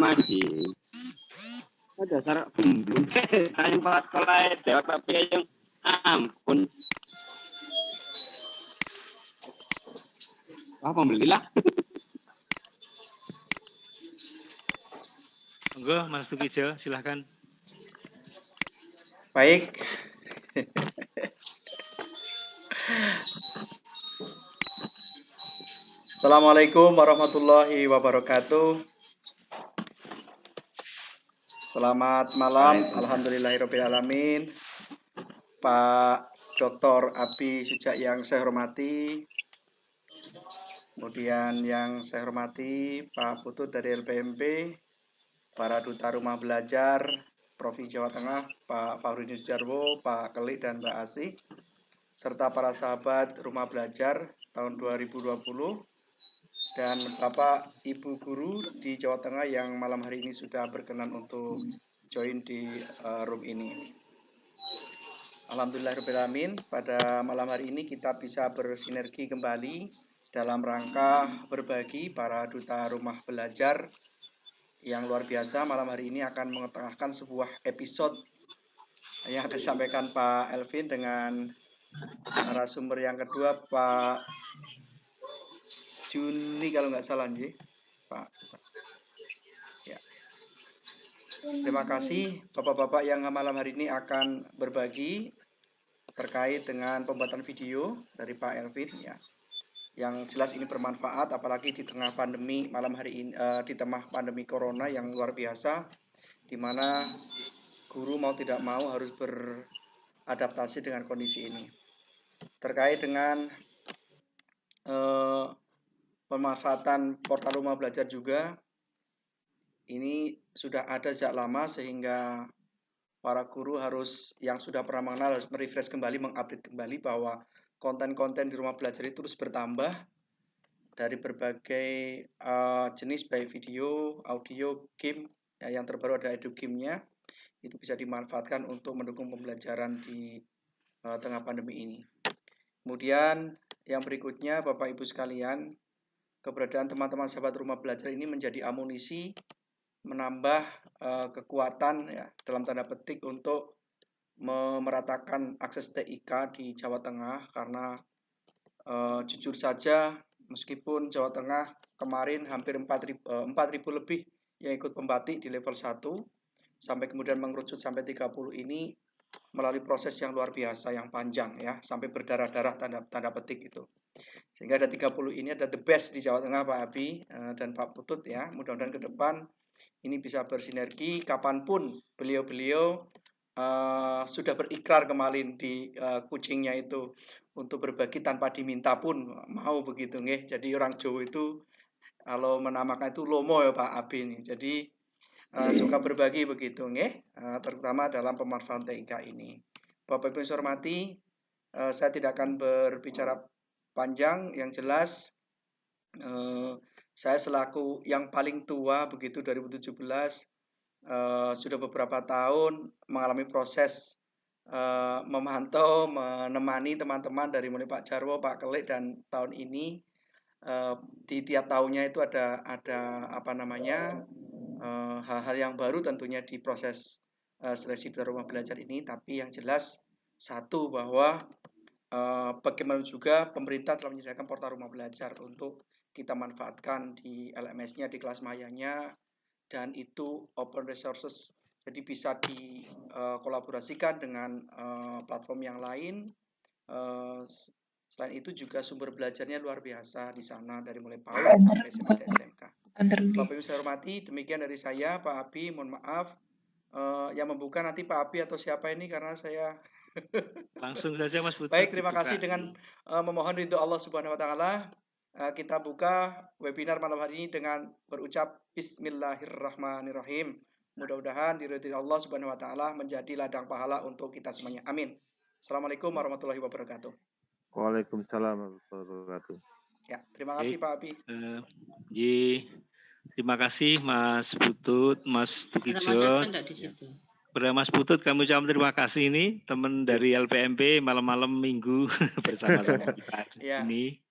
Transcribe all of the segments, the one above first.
mancing. Ada cara belum tanya Pak sekolah dewek tapi yang ampun. Apa belilah? Monggo Mas Tukijo, silahkan. Baik. Assalamualaikum warahmatullahi wabarakatuh. Selamat malam, alhamdulillahirrahmanirrahim. Pak Dr. Abi Sujak yang saya hormati, kemudian yang saya hormati Pak Putut dari LPMP, para duta rumah belajar Provinsi Jawa Tengah, Pak Fahrudin Sujarwo, Pak Kelik dan Mbak Asih, serta para sahabat rumah belajar tahun 2020, dan Bapak Ibu Guru di Jawa Tengah yang malam hari ini sudah berkenan untuk join di room ini. Alhamdulillahirrahmanirrahim, pada malam hari ini kita bisa bersinergi kembali dalam rangka berbagi para duta rumah belajar yang luar biasa. Malam hari ini akan mengetengahkan sebuah episode yang disampaikan Pak Elvin dengan narasumber yang kedua Pak Juni kalau nggak salah nih, Pak. Ya. Terima kasih Bapak-bapak yang malam hari ini akan berbagi terkait dengan pembuatan video dari Pak Elvin ya. Yang jelas ini bermanfaat apalagi di tengah pandemi malam hari ini, di tengah pandemi corona yang luar biasa, di mana guru mau tidak mau harus beradaptasi dengan kondisi ini. Terkait dengan pemanfaatan portal rumah belajar juga, ini sudah ada sejak lama sehingga para guru harus yang sudah pernah mengenal harus merefresh kembali, mengupdate kembali bahwa konten-konten di rumah belajar itu terus bertambah dari berbagai jenis baik video, audio, game. Ya, yang terbaru ada EduGame-nya, itu bisa dimanfaatkan untuk mendukung pembelajaran di tengah pandemi ini. Kemudian yang berikutnya Bapak Ibu sekalian, keberadaan teman-teman sahabat rumah belajar ini menjadi amunisi, menambah kekuatan ya dalam tanda petik untuk memeratakan akses TIK di Jawa Tengah, karena jujur saja meskipun Jawa Tengah kemarin hampir 4.000 lebih yang ikut pembatik di level 1 sampai kemudian mengerucut sampai 30 ini melalui proses yang luar biasa yang panjang ya, sampai berdarah-darah tanda petik itu. Sehingga ada 30 ini ada the best di Jawa Tengah Pak Abi dan Pak Putut ya. Mudah-mudahan ke depan ini bisa bersinergi kapanpun beliau-beliau sudah berikrar kemarin di kucingnya itu untuk berbagi tanpa diminta pun mau begitu nggih. Jadi orang Jawa itu kalau menamakan itu lomo ya Pak Abi ini. Jadi suka berbagi begitu nggih, terutama dalam pemanfaatan TIK ini. Bapak Ibu yang saya hormati, saya tidak akan berbicara panjang, yang jelas saya selaku yang paling tua begitu 2017 sudah beberapa tahun mengalami proses memantau, menemani teman-teman dari mulai Pak Jarwo, Pak Kelik, dan tahun ini di tiap tahunnya itu ada apa namanya hal-hal yang baru tentunya di proses seleksi di rumah belajar ini. Tapi yang jelas satu bahwa bagaimana juga pemerintah telah menyediakan portal rumah belajar untuk kita manfaatkan di LMS-nya, di kelas mayanya, dan itu open resources, jadi bisa dikolaborasikan dengan platform yang lain. Selain itu juga sumber belajarnya luar biasa di sana dari mulai PAUD sampai SMA dan SMK. Bapak Ibu saya hormati, demikian dari saya Pak Abi, mohon maaf yang membuka nanti Pak Abi atau siapa ini karena saya Langsung saja Mas Putut. Baik, terima kasih dengan memohon ridho Allah Subhanahu wa taala. Kita buka webinar malam hari ini dengan berucap Bismillahirrahmanirrahim. Mudah-mudahan diridhoi Allah Subhanahu wa taala menjadi ladang pahala untuk kita semuanya. Amin. Assalamualaikum warahmatullahi wabarakatuh. Waalaikumsalam warahmatullahi wabarakatuh. Ya, terima kasih Pak Abi. Terima kasih Mas Putut, Mas Tukijo. Kepada Mas Putut kami ucapkan terima kasih ini teman dari LPMP malam-malam minggu bersama-sama kita ini.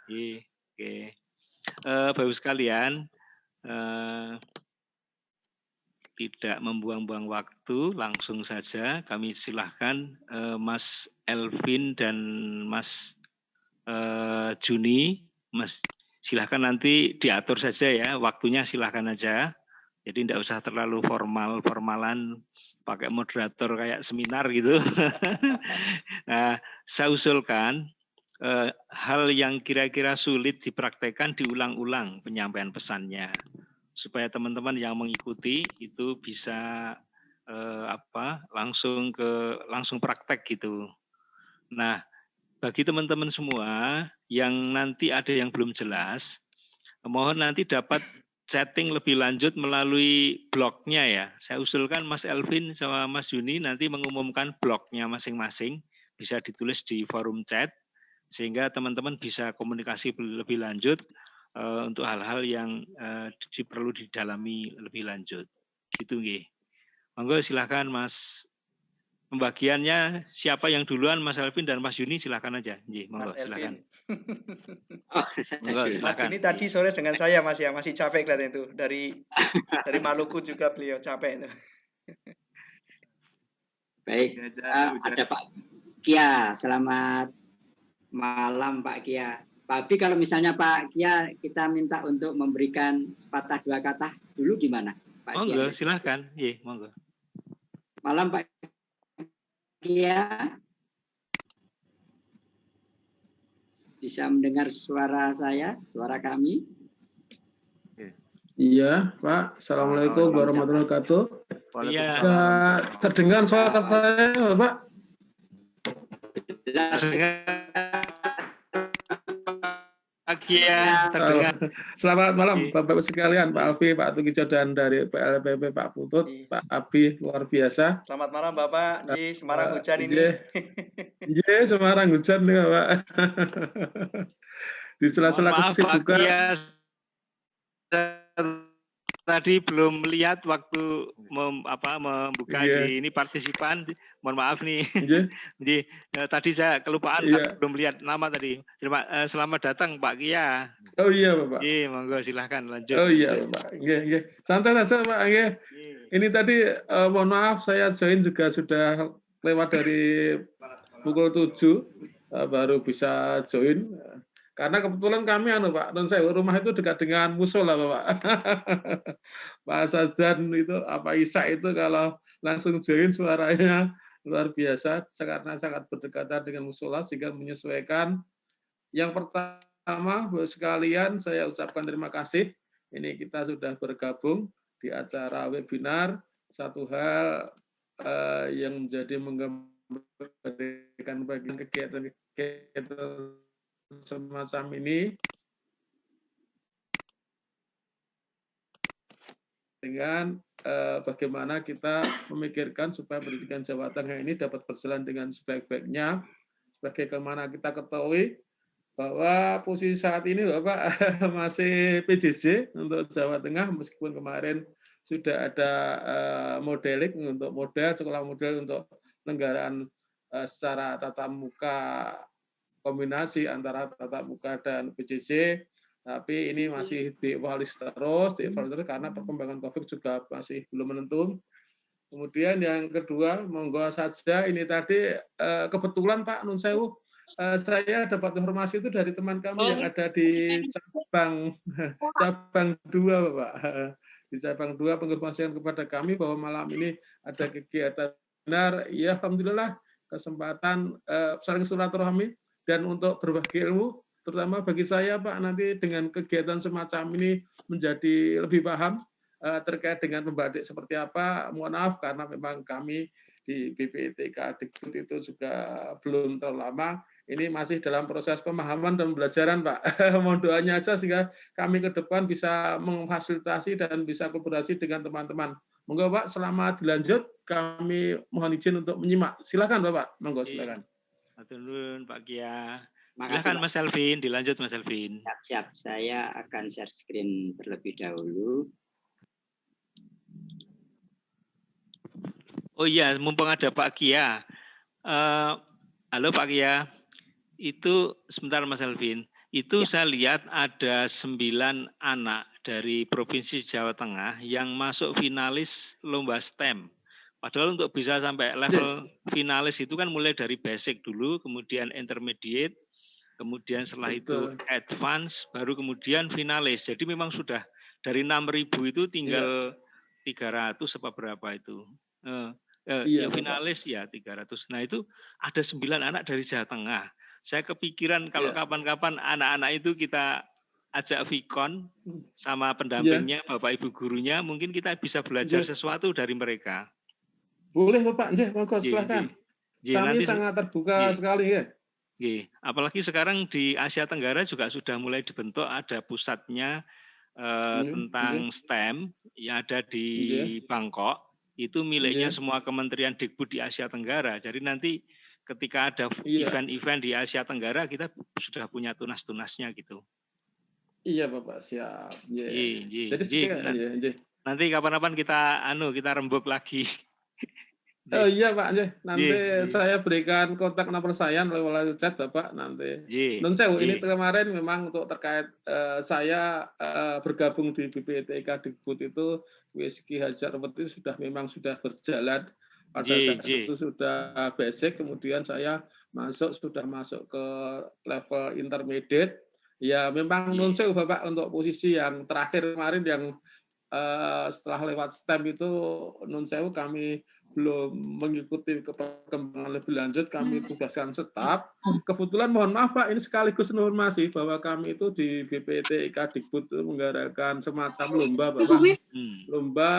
Oke. Bapak Ibu sekalian, tidak membuang-buang waktu, langsung saja kami silahkan Mas Elvin dan Mas Juni, Mas silahkan nanti diatur saja ya, waktunya silahkan aja. Jadi tidak usah terlalu formalan pakai moderator kayak seminar gitu. Nah, saya usulkan hal yang kira-kira sulit dipraktekkan diulang-ulang penyampaian pesannya, supaya teman-teman yang mengikuti itu bisa langsung praktek gitu. Nah, bagi teman-teman semua yang nanti ada yang belum jelas, mohon nanti dapat chatting lebih lanjut melalui blognya ya. Saya usulkan Mas Elvin sama Mas Juni nanti mengumumkan blognya masing-masing, bisa ditulis di forum chat, sehingga teman-teman bisa komunikasi lebih lanjut untuk hal-hal yang perlu didalami lebih lanjut. Gitu nggih. Monggo silakan Mas. Pembagiannya siapa yang duluan, Mas Elvin dan Mas Juni, silakan aja. Monggo, Mas Elvin. Monggo, Mas Juni tadi sore dengan saya Mas ya, masih capek kelihatan itu. Dari Maluku juga beliau capek itu. Baik, ada Pak Kia. Selamat malam Pak Kia. Pak Abi, kalau misalnya Pak Kia kita minta untuk memberikan sepatah dua kata dulu gimana? Pak monggo, Kia. silakan. Monggo. Malam Pak Kia. Bisa mendengar suara saya, suara kami? Iya, Pak. Assalamualaikum warahmatullahi wabarakatuh. Iya. Terdengar suara saya, Bapak? Terdengar. Selamat malam Bapak sekalian, Pak Alfi, Pak Tukijo, dan dari PLPP Pak Putut, Pak Abi, luar biasa. Selamat malam Bapak. Semarang hujan ini. Semarang hujan nih Bapak. Di sela-sela kesibukan. Tadi belum lihat waktu membuka ini partisipan, mohon maaf nih. Jadi tadi saya kelupaan belum lihat nama tadi. Selamat datang Pak Kia. Oh iya Bapak. Monggo silahkan lanjut. Oh iya Bapak. Santai saja Pak. Ini tadi mohon maaf saya join juga sudah lewat dari pukul 7 baru bisa join. Karena kebetulan kami Pak, dan saya rumah itu dekat dengan musola Bapak. Pak Sadan itu Isa itu kalau langsung join suaranya luar biasa karena sangat berdekatan dengan musola sehingga menyesuaikan. Yang pertama sekalian saya ucapkan terima kasih. Ini kita sudah bergabung di acara webinar, satu hal yang menjadi menggambarkan bagian kegiatan semacam ini dengan bagaimana kita memikirkan supaya pendidikan Jawa Tengah ini dapat berjalan dengan sebaik-baiknya. Sebagaimana kita ketahui bahwa posisi saat ini Bapak masih PJJ untuk Jawa Tengah, meskipun kemarin sudah ada modeling untuk sekolah model untuk penyelenggaraan secara tatap muka, kombinasi antara tatap muka dan PJJ, tapi ini masih dievaluasi terus karena perkembangan COVID juga masih belum menentu. Kemudian yang kedua, monggo saja ini tadi kebetulan Pak Nun Sewu, saya dapat informasi itu dari teman kami yang ada di cabang 2 Bapak. Di cabang 2 menginformasikan kepada kami bahwa malam ini ada kegiatan benar. Ya alhamdulillah kesempatan saling silaturahmi dan untuk berbagi ilmu, terutama bagi saya Pak, nanti dengan kegiatan semacam ini menjadi lebih paham terkait dengan pembatik seperti apa. Mohon maaf karena memang kami di BPITK Dikbud itu juga belum terlalu lama. Ini masih dalam proses pemahaman dan pembelajaran Pak. Mohon doanya aja sehingga kami ke depan bisa memfasilitasi dan bisa kolaborasi dengan teman-teman. Monggo Pak, selamat dilanjut. Kami mohon izin untuk menyimak. Silakan Bapak. Monggo silakan. Matur Pak Kia. Silakan Mas Elvin, dilanjut Mas Elvin. Siap, saya akan share screen terlebih dahulu. Oh iya, mumpung ada Pak Kia. Halo Pak Kia. Itu sebentar Mas Elvin. Itu saya lihat ada 9 anak dari Provinsi Jawa Tengah yang masuk finalis lomba STEM. Padahal untuk bisa sampai level finalis itu kan mulai dari basic dulu, kemudian intermediate, kemudian setelah itu advance, baru kemudian finalis. Jadi memang sudah dari 6.000 itu tinggal 300 apa berapa itu. Ya finalis ya 300. Nah itu ada 9 anak dari Jawa Tengah. Saya kepikiran kalau kapan-kapan anak-anak itu kita ajak Vicon sama pendampingnya, Bapak Ibu gurunya, mungkin kita bisa belajar sesuatu dari mereka. Boleh Bapak, monggo silahkan. Kami sangat terbuka sekali ya. Apalagi sekarang di Asia Tenggara juga sudah mulai dibentuk, ada pusatnya tentang STEM yang ada di Bangkok. Itu miliknya semua Kementerian Dikbud di Asia Tenggara. Jadi nanti ketika ada event-event di Asia Tenggara, kita sudah punya tunas-tunasnya gitu. Iya Bapak, siap. Jadi nanti kapan-kapan kita rembuk lagi. Oh iya Pak, nanti saya berikan kontak nomor saya melalui chat Bapak nanti. Non sewu ini kemarin memang untuk terkait saya bergabung di BPTK Dikbud itu Ki Hajar Ruwet itu sudah berjalan pada saat itu sudah basic, kemudian saya sudah masuk ke level intermediate. Ya memang non sewu Bapak untuk posisi yang terakhir kemarin yang setelah lewat STEM itu non sewu kami belum mengikuti perkembangan lebih lanjut, kami tugaskan tetap. Kebetulan mohon maaf Pak, ini sekaligus informasi bahwa kami itu di BPTK Dikbud menggarakan semacam lomba Bapak. Lomba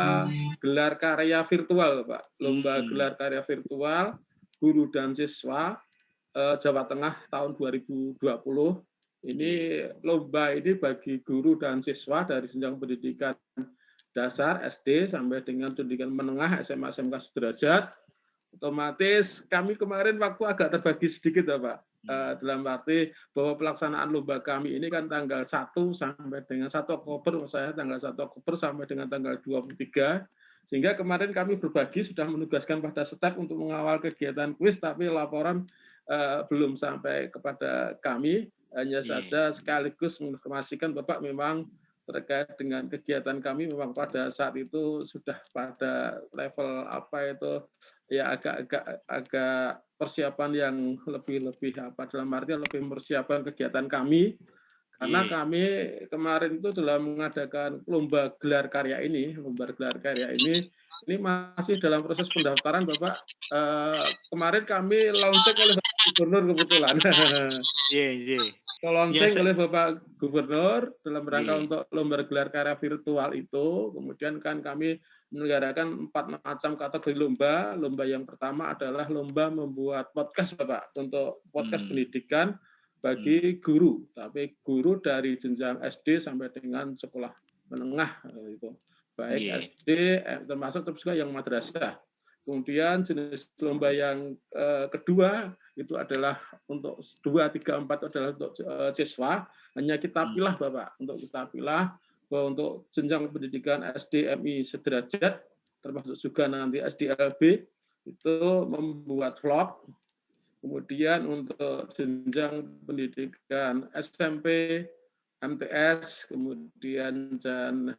gelar karya virtual Pak. Lomba gelar karya virtual guru dan siswa Jawa Tengah tahun 2020. Ini lomba ini bagi guru dan siswa dari jenjang pendidikan dasar SD sampai dengan pendidikan menengah SMA SMK sederajat. Otomatis kami kemarin waktu agak terbagi sedikit ya Pak, dalam arti bahwa pelaksanaan lomba kami ini kan tanggal 1 sampai dengan 1 Oktober, saya tanggal 1 Oktober sampai dengan tanggal 23, sehingga kemarin kami berbagi sudah menugaskan pada staf untuk mengawal kegiatan kuis, tapi laporan belum sampai kepada kami. Hanya saja sekaligus menginformasikan Bapak memang terkait dengan kegiatan kami memang pada saat itu sudah pada level agak persiapan yang lebih dalam artian lebih mempersiapkan kegiatan kami karena kami kemarin itu dalam mengadakan lomba gelar karya ini masih dalam proses pendaftaran Bapak. Kemarin kami launching oleh Bapak Gubernur kebetulan. Launching oleh Bapak Gubernur dalam rangka untuk lomba gelar karya virtual itu. Kemudian kan kami menyelenggarakan 4 macam kategori lomba. Lomba yang pertama adalah lomba membuat podcast Bapak, untuk podcast pendidikan bagi guru, tapi guru dari jenjang SD sampai dengan sekolah menengah itu. Baik SD termasuk juga yang madrasah. Kemudian jenis lomba yang kedua itu adalah untuk 2, 3, 4 adalah untuk siswa. Hanya kita pilih Bapak, bahwa untuk jenjang pendidikan SD MI sederajat, termasuk juga nanti SDLB, itu membuat vlog. Kemudian untuk jenjang pendidikan SMP, MTS, kemudian dan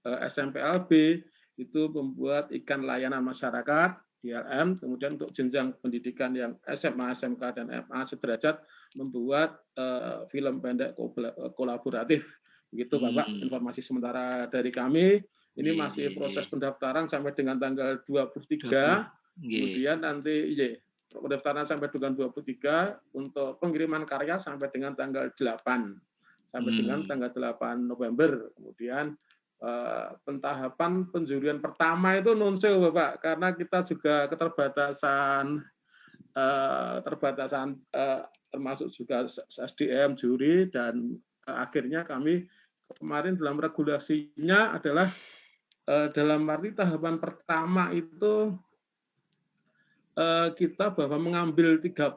SMPLB, itu membuat iklan layanan masyarakat ILM. Kemudian untuk jenjang pendidikan yang SMA, SMK dan MA sederajat membuat film pendek kolaboratif. Begitu Bapak informasi sementara dari kami. Ini masih proses pendaftaran sampai dengan tanggal 23. Kemudian nanti pendaftaran sampai dengan 23, untuk pengiriman karya sampai dengan tanggal 8 sampai dengan tanggal 8 November. Kemudian pentahapan penjurian pertama itu non-sewu Bapak, karena kita juga keterbatasan termasuk juga SDM juri, dan akhirnya kami kemarin dalam regulasinya adalah dalam arti tahapan pertama itu kita bahwa mengambil 30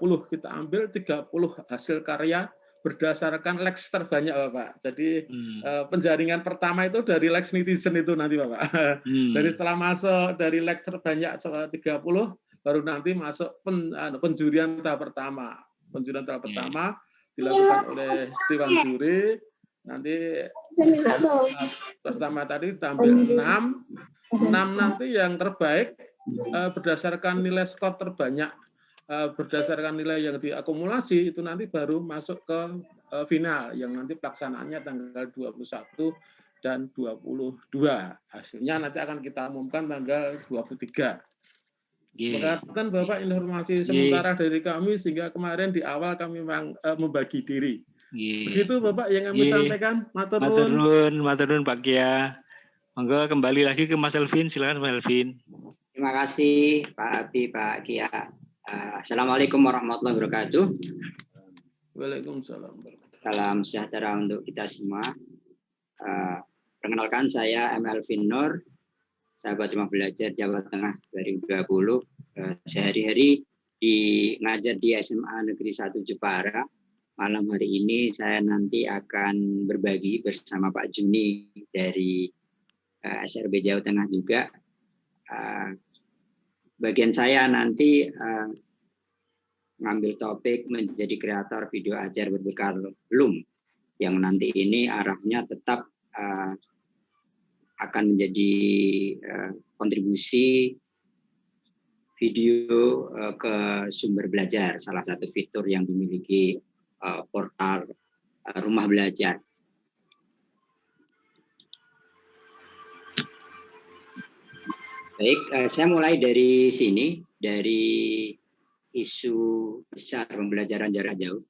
hasil karya berdasarkan likes terbanyak Bapak. Jadi penjaringan pertama itu dari likes netizen itu nanti Bapak. Dari setelah masuk dari likes terbanyak 30 baru nanti masuk penjurian tahap pertama. Penjurian tahap pertama dilakukan oleh Dewan Juri. Nanti pertama tadi tampil 6 nanti yang terbaik berdasarkan nilai skor terbanyak, berdasarkan nilai yang diakumulasi itu nanti baru masuk ke final yang nanti pelaksanaannya tanggal 21 dan 22. Hasilnya nanti akan kita umumkan tanggal 23. Berkaitan Bapak informasi sementara dari kami sehingga kemarin di awal kami memang membagi diri. Begitu Bapak yang kami sampaikan. Matur nuwun Pak Kia. Monggo kembali lagi ke Mas Elvin, silakan Mas Elvin. Terima kasih Pak Abi, Pak Kia. Assalamualaikum warahmatullahi wabarakatuh. Waalaikumsalam. Salam sejahtera untuk kita semua. Perkenalkan saya M. Elvin Nur, sahabat rumah belajar Jawa Tengah 2020. Sehari-hari ngajar di SMA Negeri 1 Jepara. Malam hari ini saya nanti akan berbagi bersama Pak Juni dari SRB Jawa Tengah juga. Bagian saya nanti ngambil topik menjadi kreator video ajar berbekal Loom, yang nanti ini arahnya tetap akan menjadi kontribusi video ke sumber belajar, salah satu fitur yang dimiliki portal rumah belajar. Baik, saya mulai dari sini, dari isu besar pembelajaran jarak jauh.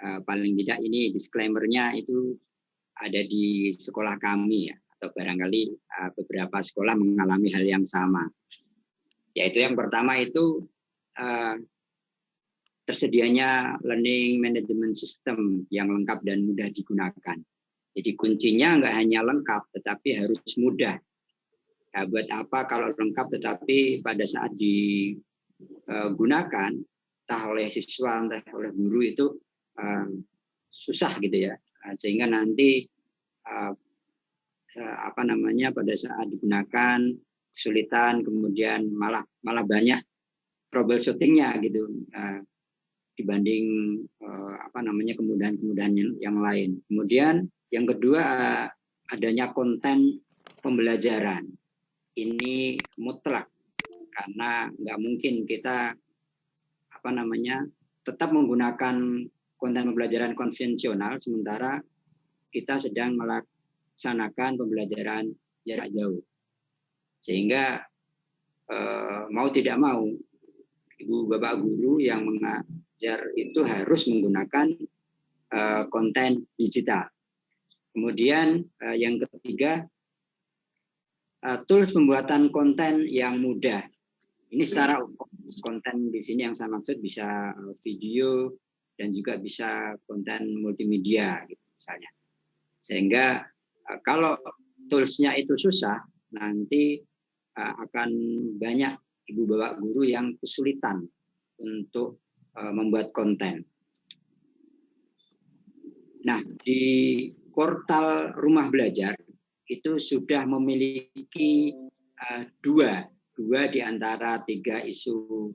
Paling tidak ini disclaimer-nya itu ada di sekolah kami ya, atau barangkali beberapa sekolah mengalami hal yang sama. Yaitu yang pertama itu tersedianya learning management system yang lengkap dan mudah digunakan. Jadi kuncinya nggak hanya lengkap, tetapi harus mudah. Nah, buat apa kalau lengkap tetapi pada saat digunakan entah oleh siswa entah oleh guru itu susah gitu ya, sehingga nanti pada saat digunakan kesulitan, kemudian malah banyak troubleshooting-nya gitu dibanding kemudahan yang lain. Kemudian yang kedua adanya konten pembelajaran. Ini mutlak karena nggak mungkin kita tetap menggunakan konten pembelajaran konvensional sementara kita sedang melaksanakan pembelajaran jarak jauh, sehingga mau tidak mau ibu bapak guru yang mengajar itu harus menggunakan konten digital. Kemudian yang ketiga, tools pembuatan konten yang mudah. Ini secara konten di sini yang saya maksud bisa video dan juga bisa konten multimedia gitu misalnya. Sehingga kalau toolsnya itu susah, nanti akan banyak ibu bapak guru yang kesulitan untuk membuat konten. Nah, di portal rumah belajar itu sudah memiliki dua di antara 3 isu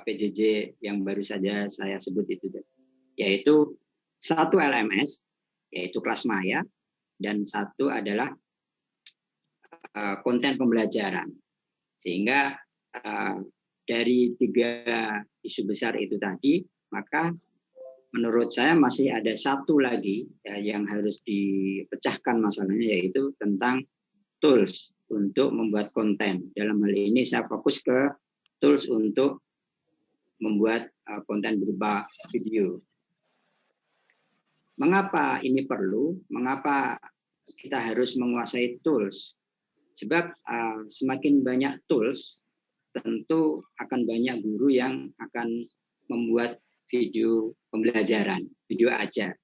PJJ yang baru saja saya sebut itu, yaitu satu LMS, yaitu kelas maya, dan satu adalah konten pembelajaran. Sehingga dari 3 isu besar itu tadi, maka menurut saya masih ada satu lagi yang harus dipecahkan masalahnya, yaitu tentang tools untuk membuat konten. Dalam hal ini saya fokus ke tools untuk membuat konten berupa video. Mengapa ini perlu? Mengapa kita harus menguasai tools? Sebab semakin banyak tools, tentu akan banyak guru yang akan membuat video pembelajaran, video ajar,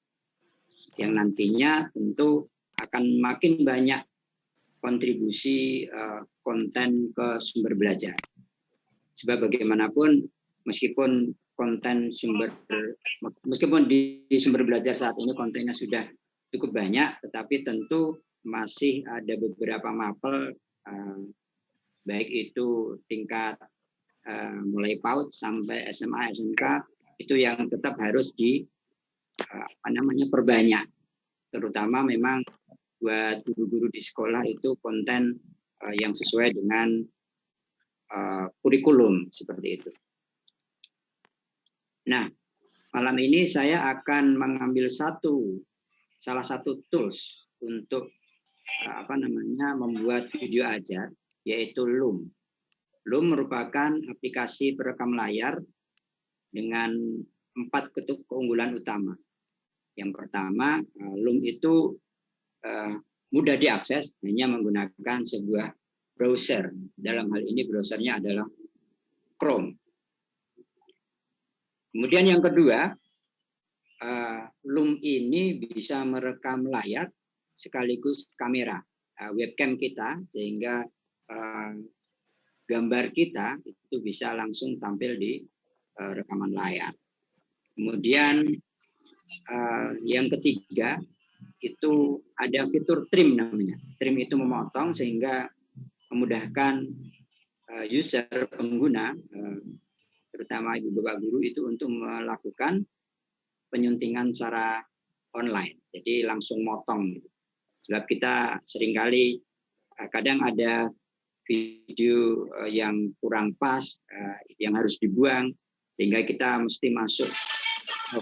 yang nantinya tentu akan makin banyak kontribusi konten ke sumber belajar. Sebab bagaimanapun, meskipun di sumber belajar saat ini kontennya sudah cukup banyak, tetapi tentu masih ada beberapa mapel, baik itu tingkat mulai PAUD sampai SMA, SMK, itu yang tetap harus perbanyak. terutama memang buat guru-guru di sekolah itu konten yang sesuai dengan kurikulum seperti itu. Nah, malam ini saya akan mengambil salah satu tools untuk membuat video ajar, yaitu Loom. Loom merupakan aplikasi perekam layar dengan 4 keunggulan utama. Yang pertama, Loom itu mudah diakses, hanya menggunakan sebuah browser. Dalam hal ini browsernya adalah Chrome. Kemudian yang kedua, Loom ini bisa merekam layar sekaligus kamera webcam kita, sehingga gambar kita itu bisa langsung tampil di rekaman layar. Kemudian yang ketiga itu ada fitur trim namanya. Trim itu memotong sehingga memudahkan user, pengguna, terutama ibu bapak guru itu untuk melakukan penyuntingan secara online. Jadi langsung motong. Sebab kita seringkali kadang ada video yang kurang pas, yang harus dibuang, sehingga kita mesti masuk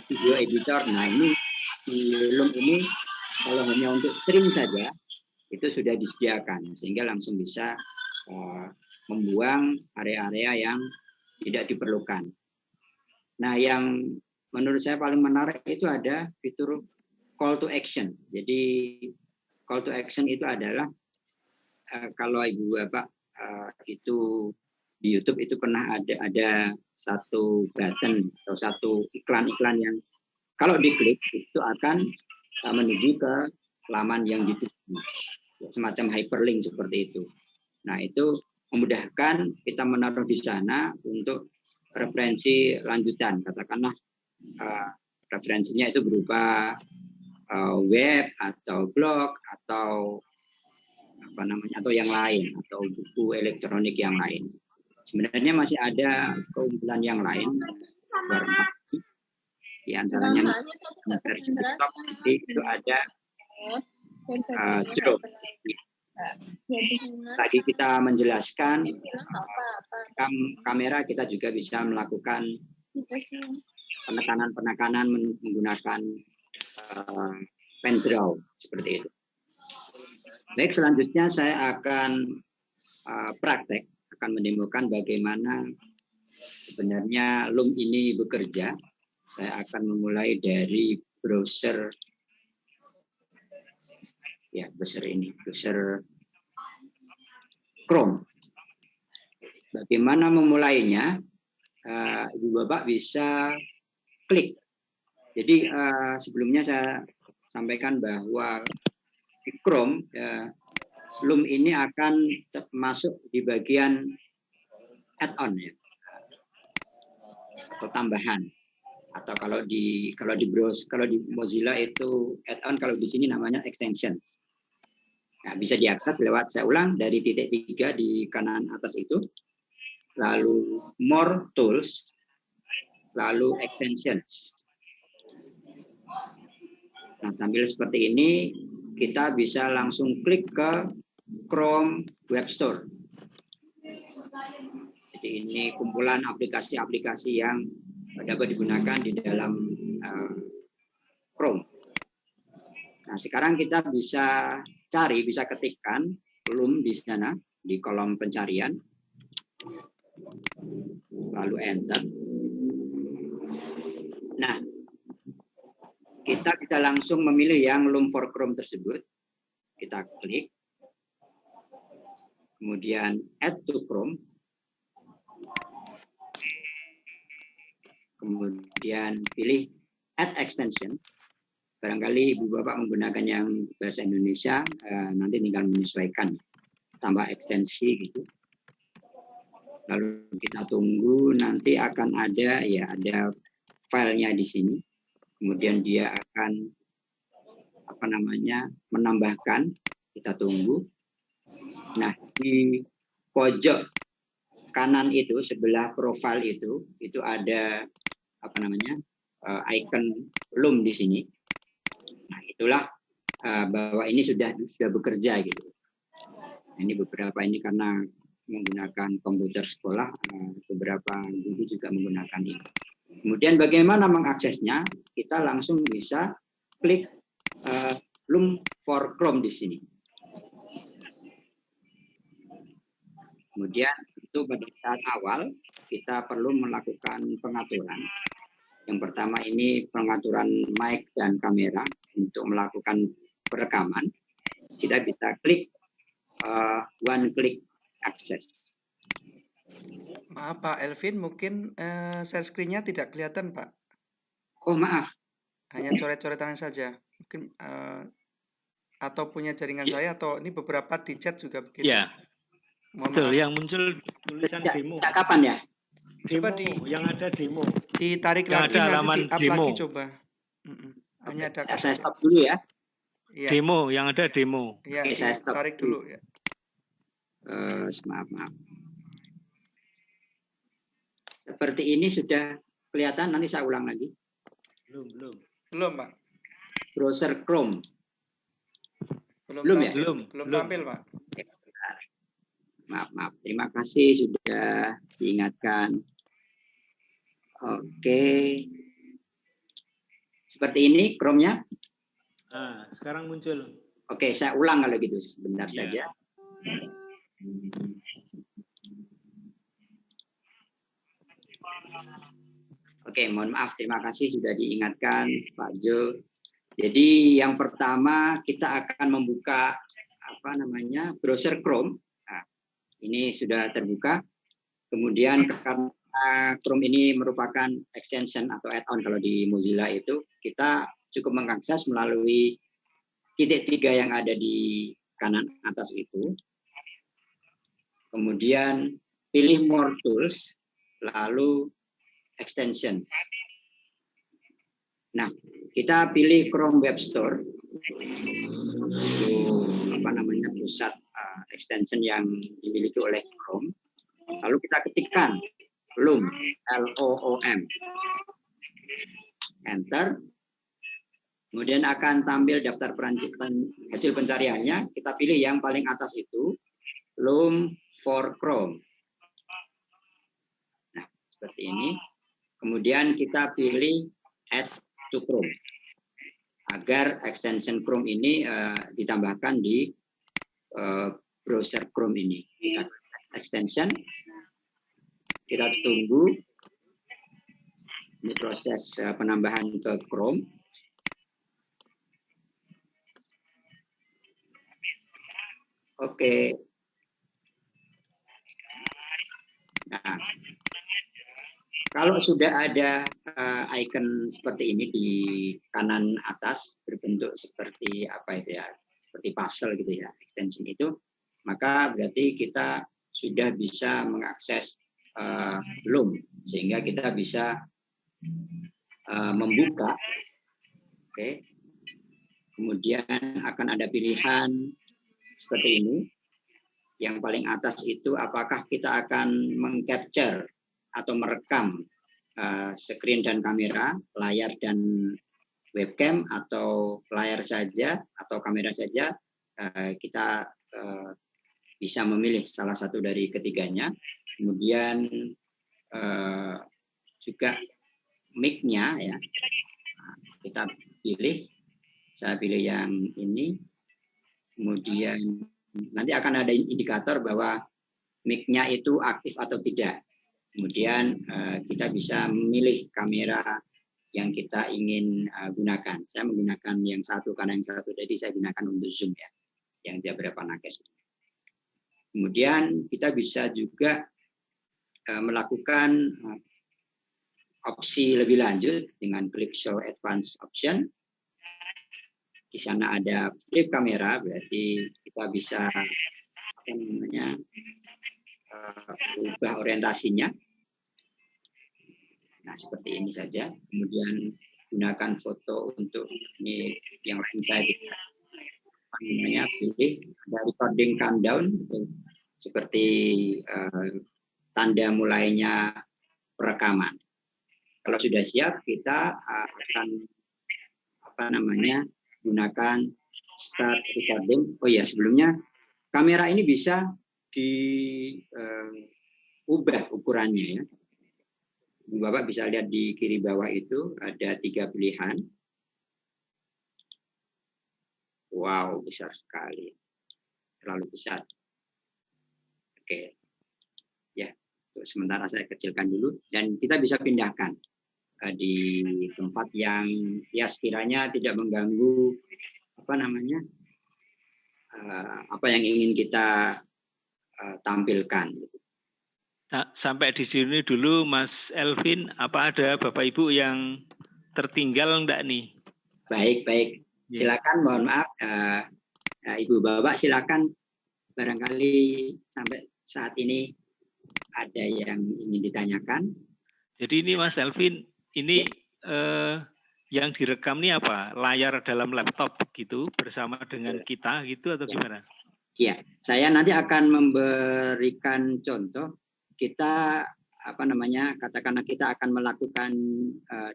video editor. Nah, ini di Loom ini kalau hanya untuk trim saja itu sudah disediakan, sehingga langsung bisa membuang area-area yang tidak diperlukan. Nah, yang menurut saya paling menarik itu ada fitur call to action. Jadi call to action itu adalah kalau ibu bapak itu di YouTube itu pernah ada satu button atau satu iklan-iklan yang kalau diklik itu akan menuju ke laman yang dituju, semacam hyperlink seperti itu. Nah, itu memudahkan kita menaruh di sana untuk referensi lanjutan, katakanlah referensinya itu berupa web atau blog atau atau yang lain, atau buku elektronik yang lain. Sebenarnya masih ada keunggulan yang lain, di antaranya versi desktop itu ada drone. Tadi kita menjelaskan kamera, kita juga bisa melakukan penekanan menggunakan pen draw seperti itu. Baik, selanjutnya saya akan praktek, akan mendemokan bagaimana sebenarnya Loom ini bekerja. Saya akan memulai dari browser, browser Chrome. Bagaimana memulainya? Ibu bapak bisa klik. Jadi sebelumnya saya sampaikan bahwa di Chrome, Loom ini akan masuk di bagian add-on, ya, atau tambahan. Atau kalau di Mozilla itu add-on, kalau di sini namanya extension. Nah, bisa diakses lewat, saya ulang, dari titik 3 di kanan atas itu, lalu more tools, lalu extensions. Nah, tampil seperti ini, kita bisa langsung klik ke Chrome Web Store. Jadi ini kumpulan aplikasi-aplikasi yang dapat digunakan di dalam Chrome. Nah, sekarang kita bisa bisa ketikkan Loom di sana, di kolom pencarian. Lalu enter. Nah, kita bisa langsung memilih yang Loom for Chrome tersebut. Kita klik. Kemudian add to Chrome. Kemudian pilih add extension. Barangkali ibu bapak menggunakan yang bahasa Indonesia, nanti tinggal menyesuaikan, tambah ekstensi gitu. Lalu kita tunggu, nanti akan ada filenya di sini. Kemudian dia akan menambahkan. Kita tunggu. Nah, di pojok kanan itu, sebelah profil itu ada icon Loom di sini. Nah, itulah bahwa ini sudah bekerja gitu. Ini beberapa ini karena menggunakan komputer sekolah, beberapa guru juga menggunakan ini. Kemudian bagaimana mengaksesnya? Kita langsung bisa klik Loom for Chrome di sini. Kemudian itu pada saat awal kita perlu melakukan pengaturan. Yang pertama ini pengaturan mic dan kamera untuk melakukan perekaman. Kita bisa klik one click access. Maaf Pak Elvin, mungkin share screen-nya tidak kelihatan Pak. Oh maaf. Hanya coret-coretan saja. Mungkin atau punya jaringan saya atau ini beberapa di chat juga begitu. Ya. Mohon Betul, maaf. yang muncul tulisan demo. Kapan ya? Coba yang ada demo. Ditarik yang lagi ada nanti di-up demo. lagi coba. Hanya ada saya stop dulu ya. Ya. Demo, yang ada demo. Ya, Oke, saya stop. tarik dulu ya. Maaf. Seperti ini sudah kelihatan, nanti saya ulang lagi. Belum Pak. Browser Chrome. Belum ya? Belum tampil Pak. Maaf. Terima kasih sudah diingatkan. Oke. Seperti ini Chrome-nya. Nah, sekarang muncul. Oke, saya ulang kalau gitu. Sebentar saja. Oke, mohon maaf. Terima kasih sudah diingatkan Pak Jo. Jadi yang pertama kita akan membuka browser Chrome. Nah, ini sudah terbuka. Kemudian karena Chrome ini merupakan extension atau add-on kalau di Mozilla itu, kita cukup mengakses melalui titik 3 yang ada di kanan atas itu. Kemudian pilih More Tools, lalu Extensions. Nah, kita pilih Chrome Web Store, pusat extension yang dimiliki oleh Chrome. Lalu kita ketikkan Loom, L-O-O-M, Enter. Kemudian akan tampil daftar hasil pencariannya. Kita pilih yang paling atas itu, Loom for Chrome. Nah, seperti ini. Kemudian kita pilih Add to Chrome. Agar extension Chrome ini ditambahkan di browser Chrome ini. Kita extension. Kita tunggu. Ini proses penambahan ke Chrome. Oke. Nah, kalau sudah ada icon seperti ini di kanan atas berbentuk seperti seperti puzzle gitu ya, extension itu, maka berarti kita sudah bisa mengakses Loom sehingga kita bisa membuka. Oke. Kemudian akan ada pilihan seperti ini. Yang paling atas itu apakah kita akan mengcapture atau merekam screen dan kamera, layar dan webcam, atau layar saja atau kamera saja. Kita bisa memilih salah satu dari ketiganya. Kemudian juga mic-nya ya. Kita pilih. Saya pilih yang ini. Kemudian nanti akan ada indikator bahwa mic-nya itu aktif atau tidak. Kemudian kita bisa memilih kamera yang kita ingin gunakan. Saya menggunakan yang satu karena yang satu tadi saya gunakan untuk Zoom ya, yang Jabra Panakes. Kemudian kita bisa juga melakukan opsi lebih lanjut dengan klik Show Advanced Option. Di sana ada flip kamera, berarti kita bisa ubah orientasinya. Nah, seperti ini saja. Kemudian gunakan foto untuk ini yang lain saya pilih ada recording countdown seperti tanda mulainya perekaman. Kalau sudah siap, kita akan gunakan start recording. Oh iya, sebelumnya kamera ini bisa diubah ukurannya ya. Bapak bisa lihat di kiri bawah itu ada 3 pilihan. Wow, besar sekali. Terlalu besar. Oke. Ya, sementara saya kecilkan dulu dan kita bisa pindahkan di tempat yang ya sekiranya tidak mengganggu apa yang ingin kita tampilkan. Sampai di sini dulu Mas Elvin, apa ada Bapak Ibu yang tertinggal enggak nih? Baik. Silakan, mohon maaf. Ibu Bapak silakan, barangkali sampai saat ini ada yang ingin ditanyakan. Jadi ini Mas Elvin, ini yang direkam ini apa? Layar dalam laptop gitu bersama dengan kita gitu atau gimana? Iya, saya nanti akan memberikan contoh. Kita katakanlah kita akan melakukan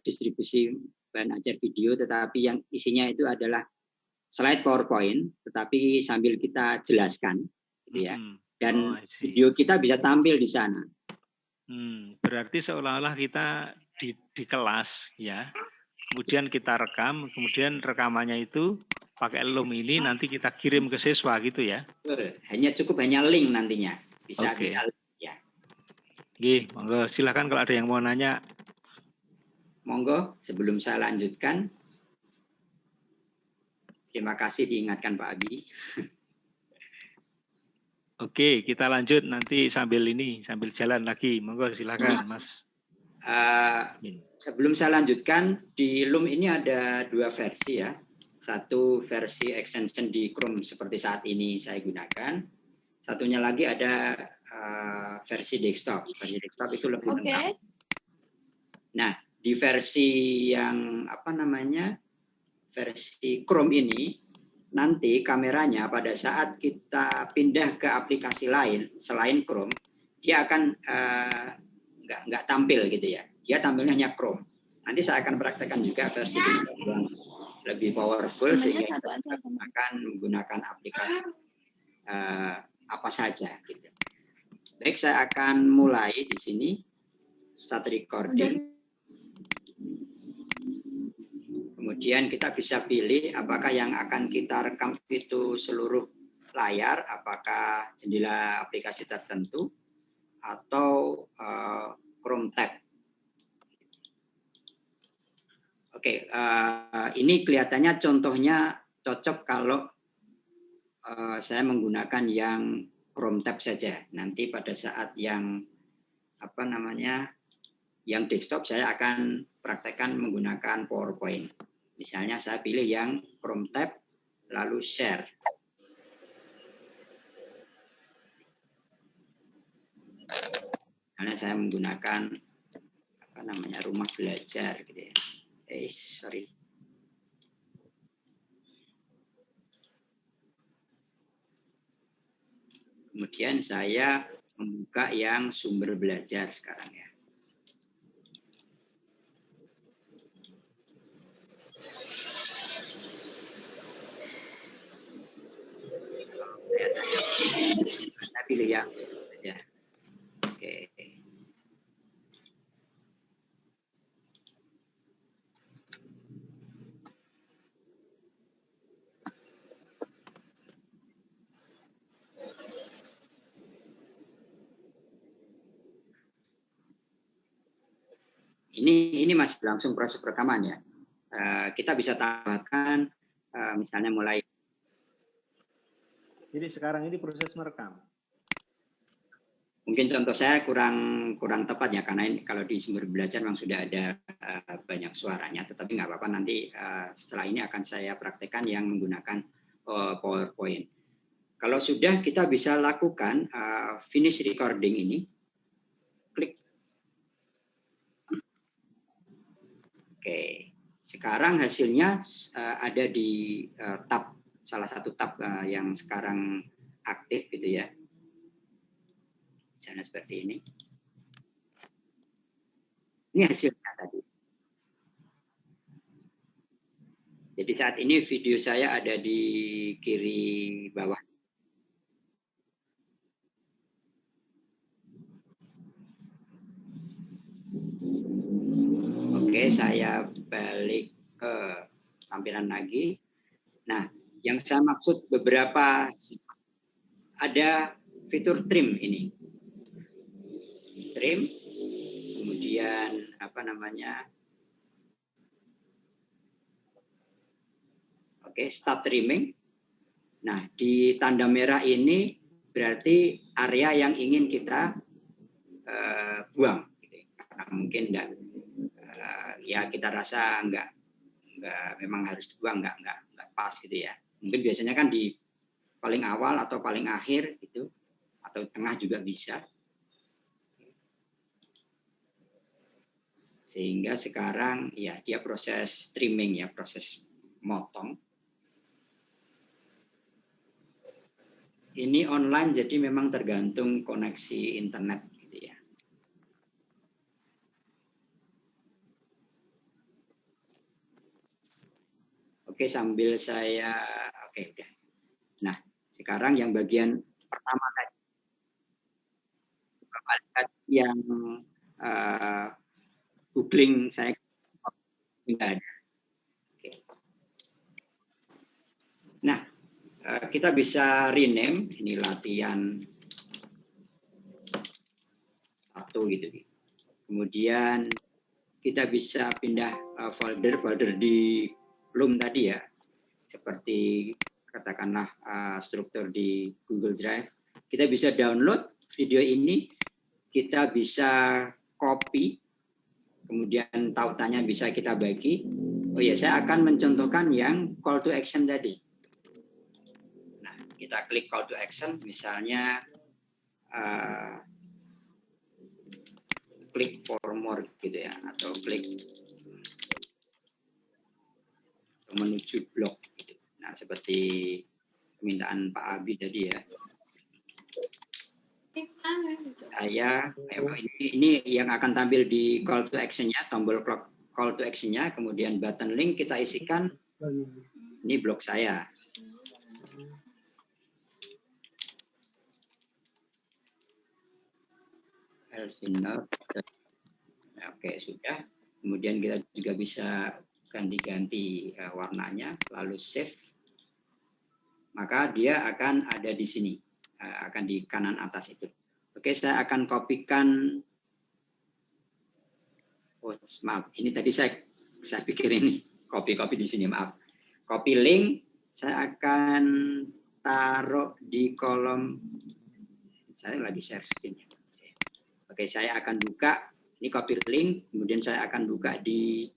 distribusi bahan ajar video, tetapi yang isinya itu adalah slide PowerPoint, tetapi sambil kita jelaskan, gitu ya. Dan video kita bisa tampil di sana. Berarti seolah-olah kita di kelas, ya. Kemudian kita rekam, kemudian rekamannya itu pakai Loom ini nanti kita kirim ke siswa gitu ya. Hanya link nantinya. Bisa ya. Oke, monggo silakan kalau ada yang mau nanya. Monggo, sebelum saya lanjutkan. Terima kasih diingatkan Pak Abi. Oke, kita lanjut nanti sambil jalan lagi. Monggo silakan Mas. Sebelum saya lanjutkan, di Loom ini ada 2 versi ya. Satu versi extension di Chrome seperti saat ini saya gunakan. Satunya lagi ada versi desktop. Versi desktop itu lebih lengkap. Nah, di versi yang versi Chrome ini, nanti kameranya pada saat kita pindah ke aplikasi lain selain Chrome, dia akan nggak tampil gitu ya. Dia tampilnya hanya Chrome. Nanti saya akan praktekkan juga versi desktop yang lebih powerful sehingga kita akan menggunakan aplikasi apa saja gitu. Baik, saya akan mulai di sini. Start recording. Kemudian kita bisa pilih apakah yang akan kita rekam itu seluruh layar, apakah jendela aplikasi tertentu, atau Chrome tab. Oke, ini kelihatannya contohnya cocok kalau saya menggunakan yang Chrome tab saja. Nanti pada saat yang yang desktop saya akan praktekkan menggunakan PowerPoint. Misalnya saya pilih yang Chrome tab lalu share. Karena saya menggunakan rumah belajar gitu ya. Sorry. Kemudian saya membuka yang sumber belajar sekarang ya. Saya pilih yang ya. Oke. Ini masih langsung proses rekaman ya. Kita bisa tambahkan misalnya mulai. Jadi sekarang ini proses merekam. Mungkin contoh saya kurang tepat ya, karena ini kalau di sumber belajar memang sudah ada banyak suaranya, tetapi nggak apa-apa, nanti setelah ini akan saya praktekkan yang menggunakan PowerPoint. Kalau sudah, kita bisa lakukan finish recording ini. Klik. Oke, sekarang hasilnya ada di tab, salah satu tab yang sekarang aktif gitu ya. Misalnya seperti ini. Ini hasilnya tadi. Jadi saat ini video saya ada di kiri bawah. Oke, saya balik ke tampilan lagi. Nah, yang saya maksud beberapa, ada fitur trim ini. Trim, kemudian apa namanya? Oke, start trimming. Nah, di tanda merah ini berarti area yang ingin kita buang. Gitu. Karena mungkin enggak, ya kita rasa enggak memang harus dibuang, enggak pas gitu ya. Mungkin biasanya kan di paling awal atau paling akhir gitu, atau tengah juga bisa. Sehingga sekarang ya dia proses trimming ya, proses motong. Ini online jadi memang tergantung koneksi internet gitu ya. Oke, sambil saya udah. Nah, sekarang yang bagian pertama tadi yang googling saya enggak ada. Oke. Nah, kita bisa rename ini latihan 1 gitu. Kemudian kita bisa pindah folder di Loom tadi ya, seperti katakanlah struktur di Google Drive. Kita bisa download video ini, kita bisa copy, kemudian tautannya bisa kita bagi. Oh ya, saya akan mencontohkan yang call to action tadi. Kita klik call to action, misalnya klik for more gitu ya, atau klik menuju blog gitu. Nah, seperti permintaan Pak Abi tadi ya. Ini yang akan tampil di call to action-nya, tombol call to action-nya, kemudian button link kita isikan. Ini blog saya. Oke, sudah. Kemudian kita juga bisa ganti-ganti warnanya, lalu save. Maka dia akan ada di sini, akan di kanan atas itu. Oke, saya akan kopikan. Oh, maaf, ini tadi saya pikir ini copy di sini, maaf. Copy link, saya akan taruh di kolom. Saya lagi share screen. Oke, saya akan buka, ini copy link, kemudian saya akan buka di,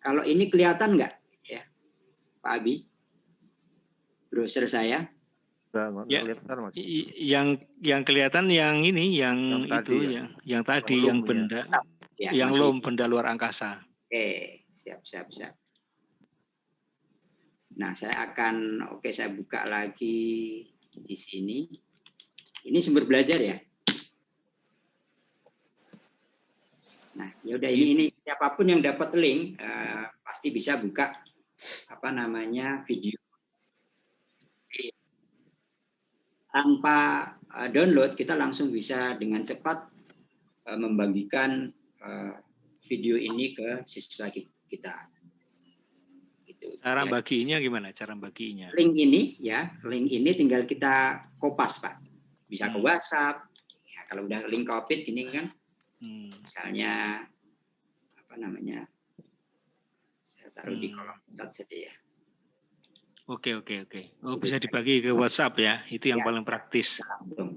kalau ini kelihatan nggak, ya, Pak Abi, browser saya? Ya, yang kelihatan yang ini, yang itu, ya. Yang tadi, yang benda, ya, yang Loom, benda luar angkasa. Oke, siap. Nah, saya akan, saya buka lagi di sini. Ini sumber belajar ya. Nah, ya udah, ini siapapun yang dapat link pasti bisa buka video. Tanpa download kita langsung bisa dengan cepat membagikan video ini ke siswa kita. Cara baginya gimana? Cara baginya? Link ini tinggal kita kopas, Pak. Bisa ke WhatsApp. Ya, kalau udah link COVID ini kan, misalnya saya taruh di kolom chat saja ya. Oke. Oh, bisa dibagi ke WhatsApp ya? Itu yang paling praktis.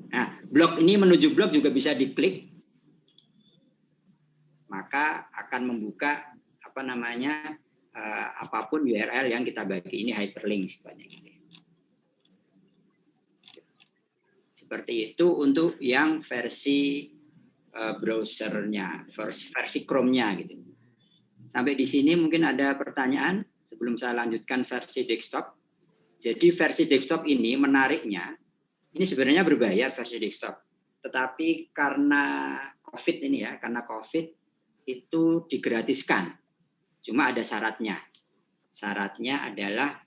Nah, blog ini menuju blog juga bisa diklik, maka akan membuka apapun URL yang kita bagi. Ini hyperlink sebanyak. Seperti itu untuk yang versi browsernya, versi Chrome-nya gitu. Sampai di sini mungkin ada pertanyaan sebelum saya lanjutkan versi desktop. Jadi versi desktop ini menariknya, ini sebenarnya berbayar versi desktop. Tetapi karena COVID ini ya, karena COVID itu digratiskan. Cuma ada syaratnya. Syaratnya adalah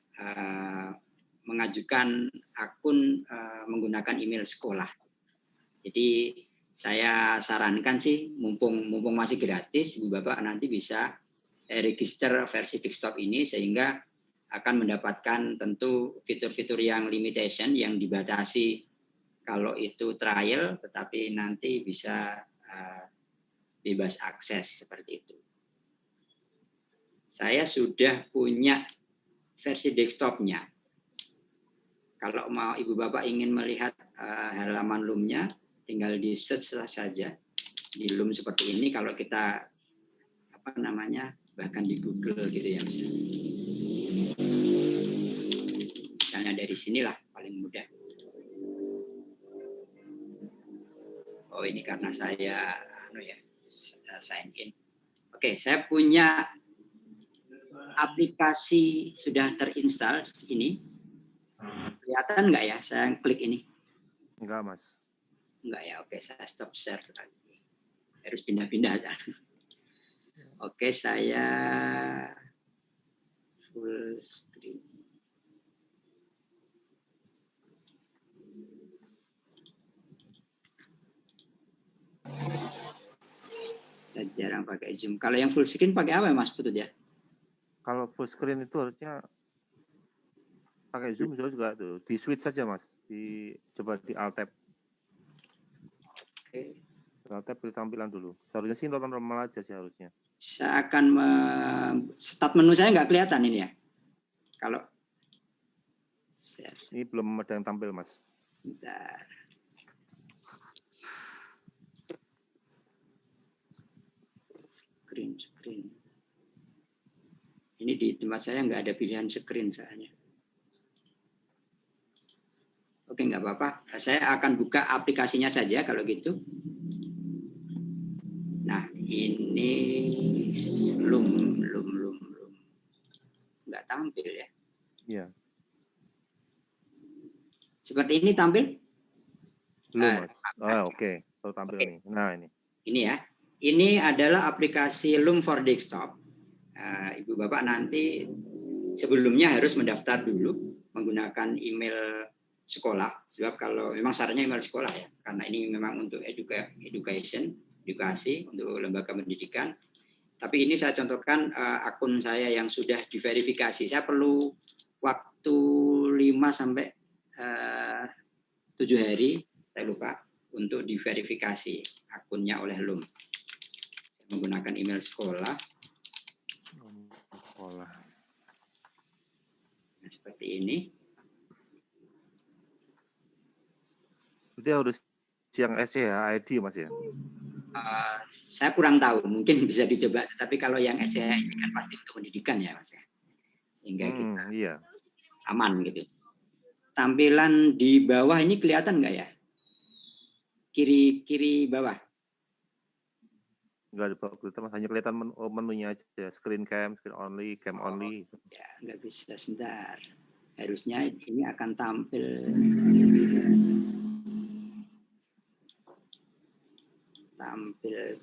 mengajukan akun menggunakan email sekolah. Jadi saya sarankan sih, mumpung masih gratis, Ibu Bapak nanti bisa register versi desktop ini sehingga akan mendapatkan tentu fitur-fitur yang limitation, yang dibatasi kalau itu trial, tetapi nanti bisa bebas akses seperti itu. Saya sudah punya versi desktopnya. Kalau mau Ibu Bapak ingin melihat halaman Loom-nya, tinggal di search saja di Loom seperti ini. Kalau kita bahkan di Google gitu ya misalnya dari sinilah paling mudah. Oh ini karena saya sign in. Oke, saya punya aplikasi sudah terinstall ini. Kelihatan nggak ya? Saya klik ini. Enggak, Mas. Enggak ya. Oke, saya stop share lagi. Harus pindah-pindah aja. Oke, saya full screen. Saya jarang pakai Zoom. Kalau yang full screen pakai apa Mas Putut ya? Kalau full screen itu harusnya pakai Zoom juga tuh. Di switch saja Mas. Coba di Alt Tab. Oke. Alt Tab pilih tampilan dulu. Seharusnya sih nonton normal aja sih harusnya. Saya akan start menu saya nggak kelihatan ini ya. Kalau ini belum ada yang tampil Mas. Bentar. Screen. Ini di tempat saya nggak ada pilihan screen soalnya. Oke, nggak apa-apa. Saya akan buka aplikasinya saja kalau gitu. Nah, ini Loom. Nggak tampil ya? Iya. Seperti ini tampil? Belum, Mas. Oke. Baru tampil nih. Nah, ini. Ini ya. Ini adalah aplikasi Loom for Desktop. Ibu Bapak nanti sebelumnya harus mendaftar dulu menggunakan email sekolah. Sebab kalau memang syaratnya email sekolah ya. Karena ini memang untuk edukasi untuk lembaga pendidikan. Tapi ini saya contohkan akun saya yang sudah diverifikasi. Saya perlu waktu 5 sampai 7 hari, saya lupa, untuk diverifikasi akunnya oleh Loom. Saya menggunakan email sekolah. Nah, seperti ini. Jadi harus yang SCH-ID Mas ya? Saya kurang tahu, mungkin bisa dicoba. Tapi kalau yang SCH ini kan pasti untuk pendidikan ya Mas ya. Sehingga kita aman gitu. Tampilan di bawah ini kelihatan nggak ya? Kiri bawah. Enggak ada, hanya kelihatan menunya aja. Screen cam, screen only, cam only. Ya, nggak bisa, sebentar. Harusnya ini akan tampil.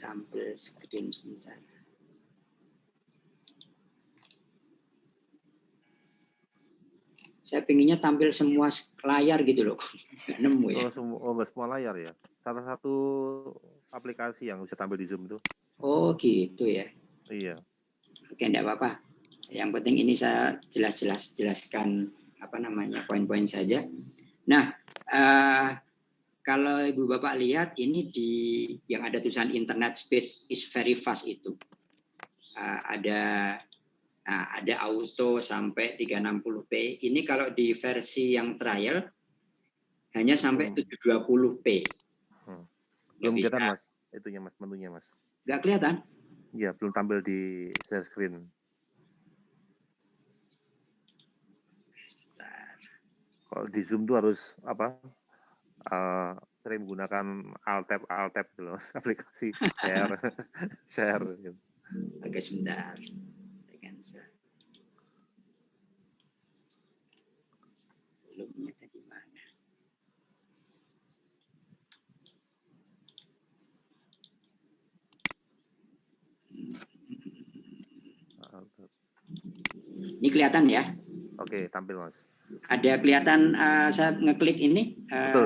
Tampil screen sebentar. Saya pengennya tampil semua layar gitu loh. Nggak nemu ya. Semua layar ya. Salah satu aplikasi yang bisa tampil di Zoom itu. Oh gitu ya. Iya. Oke, enggak apa-apa. Yang penting ini saya jelaskan poin-poin saja. Nah, kalau Ibu Bapak lihat ini yang ada tulisan internet speed is very fast itu. Ada auto sampai 360p. Ini kalau di versi yang trial hanya sampai 720p. Belum kelihatan Mas, itunya Mas, menunya Mas. Nggak kelihatan? Iya, belum tampil di share screen. Kalau di Zoom tuh harus sering menggunakan Alt Tab gitu, aplikasi share. Gitu. Oke, sebentar. Saya cancel. Belumnya tadi mana? Ini kelihatan ya? Oke, tampil Mas. Ada kelihatan saya ngeklik ini?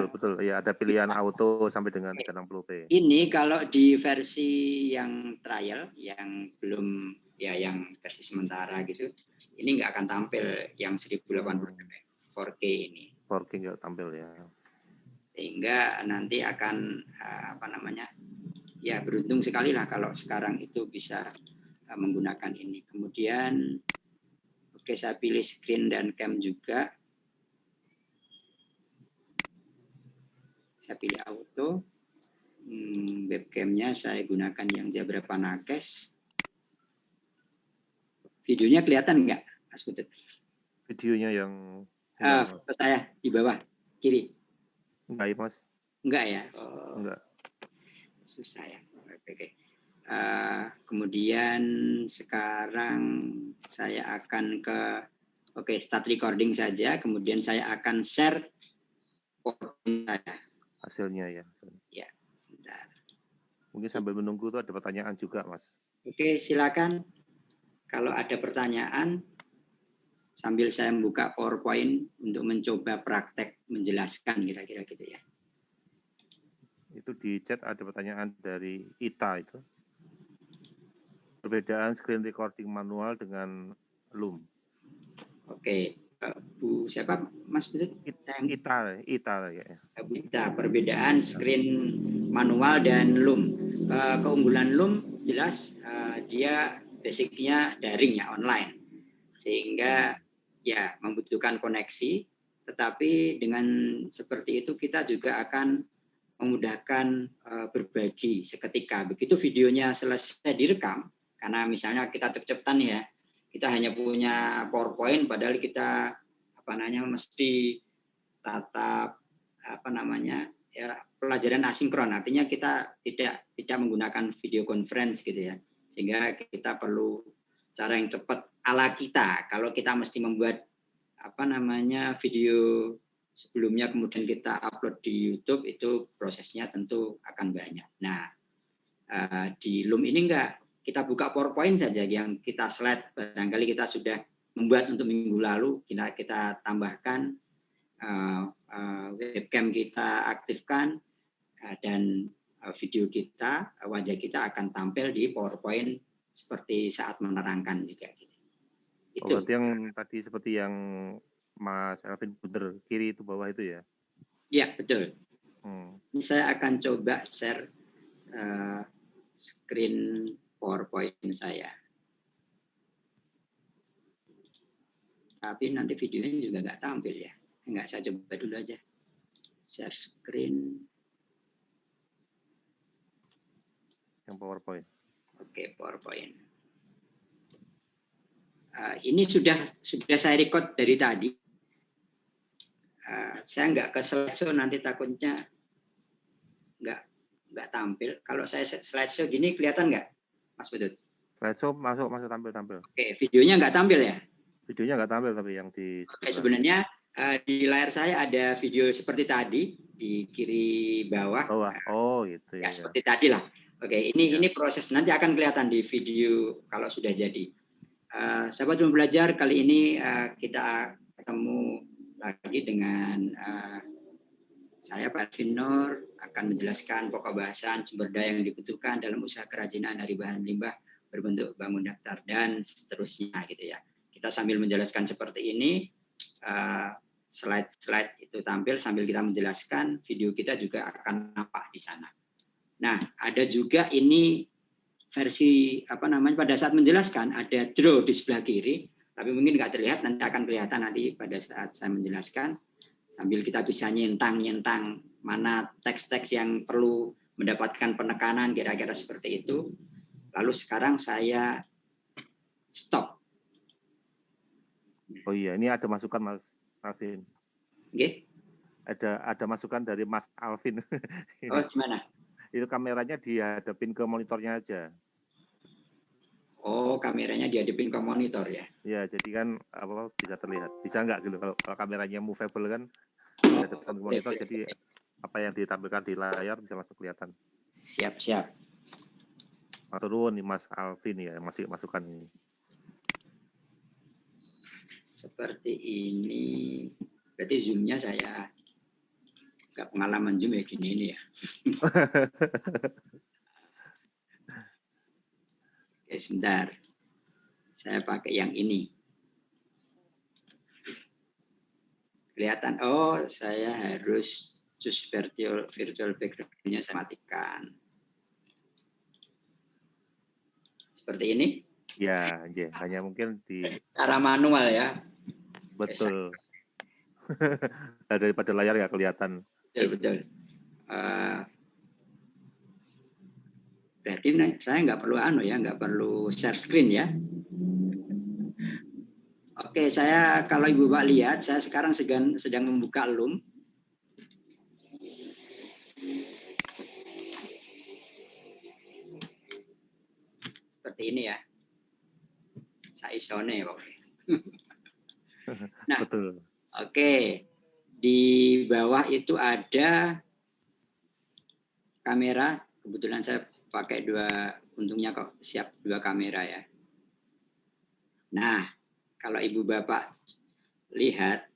Betul. Ya, ada pilihan auto sampai dengan 360p. Ini kalau di versi yang trial, yang belum, ya yang versi sementara gitu, ini nggak akan tampil yang 1080p 4K ini. 4K nggak tampil ya. Sehingga nanti akan ya beruntung sekali lah kalau sekarang itu bisa menggunakan ini. Kemudian oke, saya pilih screen dan cam juga. Saya pilih auto. Webcamnya saya gunakan yang Jabra Panakes. Videonya kelihatan nggak, Mas Putut? Videonya yang saya di bawah kiri. Enggak ya, Mas? Enggak ya? Enggak. Susah ya. Oke. Kemudian sekarang saya akan ke start recording saja. Kemudian saya akan share PowerPoint saya. Hasilnya ya. Ya, sebentar. Mungkin sambil menunggu itu ada pertanyaan juga, Mas. Oke, silakan. Kalau ada pertanyaan, sambil saya membuka PowerPoint untuk mencoba praktek menjelaskan kira-kira gitu ya. Itu di chat ada pertanyaan dari Ita itu. Perbedaan screen recording manual dengan Loom. Oke, Bu siapa Mas Putut? Ita ya. Ita, perbedaan screen manual dan Loom. Keunggulan Loom jelas dia basicnya daring ya, online. Sehingga ya membutuhkan koneksi, tetapi dengan seperti itu kita juga akan memudahkan berbagi seketika. Begitu videonya selesai direkam, karena misalnya kita cep-cepan ya, kita hanya punya PowerPoint, padahal kita mesti tatap pelajaran asinkron, artinya kita tidak menggunakan video conference gitu ya, sehingga kita perlu cara yang cepat ala kita. Kalau kita mesti membuat video sebelumnya kemudian kita upload di YouTube, itu prosesnya tentu akan banyak. Nah, di Loom ini enggak, kita buka PowerPoint saja yang kita slide, barangkali kita sudah membuat untuk minggu lalu, kita tambahkan, webcam kita aktifkan, dan video kita, wajah kita akan tampil di PowerPoint seperti saat menerangkan juga. Itu. Berarti yang tadi seperti yang Mas Elvin bener kiri itu bawah itu ya? Iya, betul. Ini saya akan coba share screen PowerPoint saya. Tapi nanti videonya juga nggak tampil ya. Nggak, saya coba dulu aja. Share screen. Yang PowerPoint. Oke, PowerPoint. Ini sudah saya record dari tadi. Saya nggak ke slideshow, nanti takutnya nggak tampil. Kalau saya slideshow gini kelihatan nggak, Mas Putut? Slideshow masuk tampil. Oke, videonya nggak tampil ya? Videonya nggak tampil tapi yang di. Oke, sebenarnya di layar saya ada video seperti tadi di kiri bawah. Oh, gitu ya. Seperti tadi lah. Oke, ini proses nanti akan kelihatan di video kalau sudah jadi. Sahabat Rumah Belajar, kali ini kita ketemu lagi dengan saya Pak Elvin Nur, akan menjelaskan pokok bahasan sumber daya yang dibutuhkan dalam usaha kerajinan dari bahan limbah berbentuk bangun daftar dan seterusnya gitu ya. Kita sambil menjelaskan seperti ini, slide itu tampil sambil kita menjelaskan, video kita juga akan nampak di sana. Nah, ada juga ini versi pada saat menjelaskan ada draw di sebelah kiri, tapi mungkin nggak terlihat, nanti akan kelihatan nanti pada saat saya menjelaskan, sambil kita bisa nyentang mana teks-teks yang perlu mendapatkan penekanan, kira-kira seperti itu. Lalu sekarang saya stop. Oh iya, ini ada masukan Mas Alvin. Okay. Ada masukan dari Mas Alvin. Oh, gimana? Itu kameranya dihadapin ke monitornya aja. Oh, kameranya dihadapin ke monitor ya? Ya, jadi kan bisa terlihat. Bisa nggak gitu kalau kameranya movable kan dihadapkan ke monitor, jadi apa yang ditampilkan di layar bisa langsung kelihatan. Siap. Turun nih Mas Alvin ya, masih masukan ini. seperti ini. Berarti zoom-nya saya nggak pengalaman zoom ya gini ini ya. Oke, sebentar. Saya pakai yang ini. Kelihatan, oh saya harus choose virtual background-nya saya matikan. Seperti ini? Ya, hanya mungkin di cara manual ya. Betul. Daripada layar ya kelihatan. Betul. Berarti saya nggak perlu nggak perlu share screen ya. Oke, saya kalau Ibu Pak lihat, saya sekarang sedang membuka Loom. Seperti ini ya. Saya isone pokoknya. Nah, betul. Oke. Di bawah itu ada kamera. Kebetulan saya pakai untungnya kok siap 2 kamera ya. Nah, kalau Ibu Bapak lihat,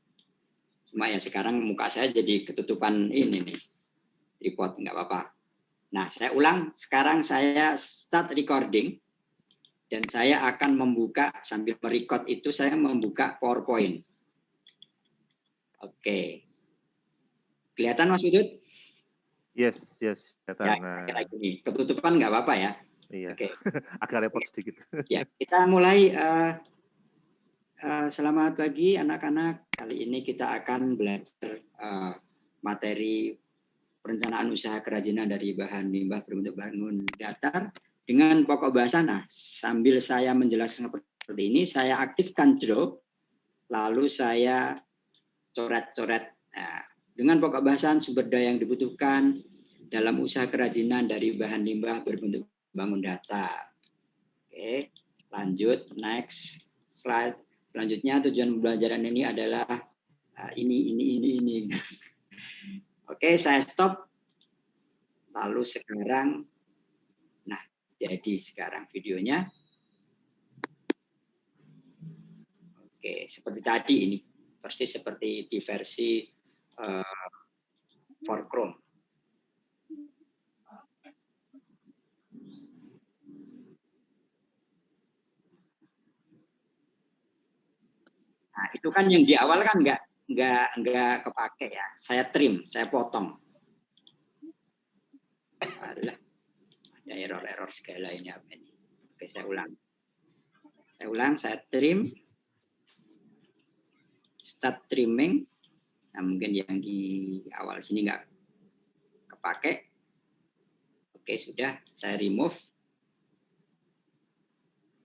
cuma ya sekarang muka saya jadi ketutupan ini nih, tripod, nggak apa-apa. Nah, saya ulang, sekarang saya start recording, dan saya akan membuka, sambil merecord itu saya membuka PowerPoint. Oke. Kelihatan Mas Widut? Yes. Ya, kayak gini. Ketutupan nggak apa-apa ya? Iya. Oke. Agak repot sedikit. Ya, kita mulai. Selamat pagi anak-anak. Kali ini kita akan belajar materi perencanaan usaha kerajinan dari bahan limbah berbentuk bangun datar dengan pokok bahasa. Nah, sambil saya menjelaskan seperti ini, saya aktifkan Draw, lalu saya coret-coret dengan pokok bahasan sumber daya yang dibutuhkan dalam usaha kerajinan dari bahan limbah berbentuk bangun datar. Oke, lanjut, next slide. Selanjutnya tujuan pembelajaran ini adalah ini. Oke, saya stop. Lalu sekarang, nah jadi sekarang videonya. Oke, seperti tadi ini, persis seperti di versi for Chrome. Nah, itu kan yang di awal kan nggak kepake ya. Saya trim, saya potong. Alah, ada error segala ini apa ini. Oke, saya ulang, saya trim, start trimming. Nah, mungkin yang di awal sini nggak kepake. Oke, sudah, saya remove,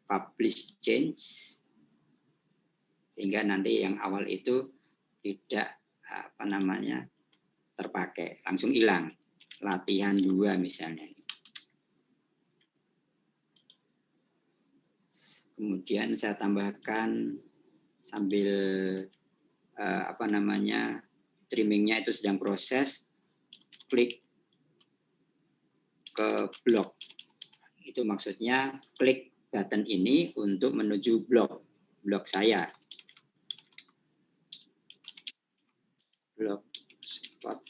publish change, sehingga nanti yang awal itu tidak terpakai, langsung hilang. Latihan 2 misalnya. Kemudian saya tambahkan sambil trimmingnya itu sedang proses, klik ke blok. Itu maksudnya klik button ini untuk menuju blok saya. Blok spot.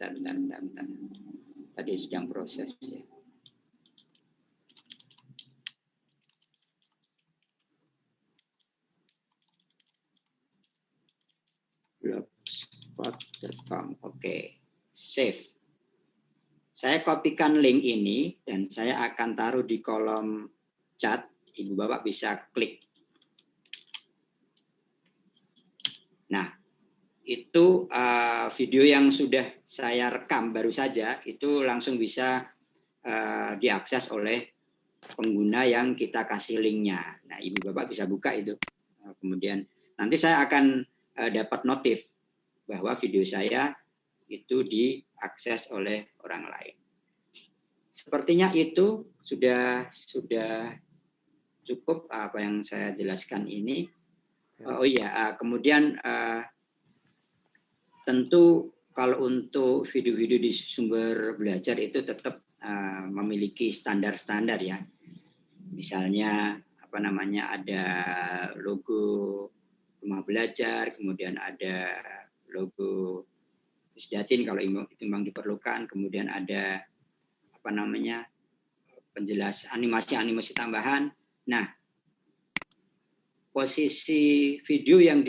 Bentar. Tadi sedang proses ya. blogspot.com. Oke, save. Saya kopikan link ini dan saya akan taruh di kolom chat. Ibu Bapak bisa klik. Nah, itu video yang sudah saya rekam baru saja, itu langsung bisa diakses oleh pengguna yang kita kasih linknya. Nah, Ibu Bapak bisa buka itu. Kemudian nanti saya akan dapat notif bahwa video saya itu diakses oleh orang lain. Sepertinya itu sudah cukup apa yang saya jelaskan ini. Oh iya, kemudian tentu kalau untuk video-video di sumber belajar itu tetap memiliki standar-standar ya. misalnya apa namanya, ada logo rumah belajar, kemudian ada logo Pusdatin kalau itu memang diperlukan, kemudian ada apa namanya, penjelas animasi-animasi tambahan. Nah, posisi video yang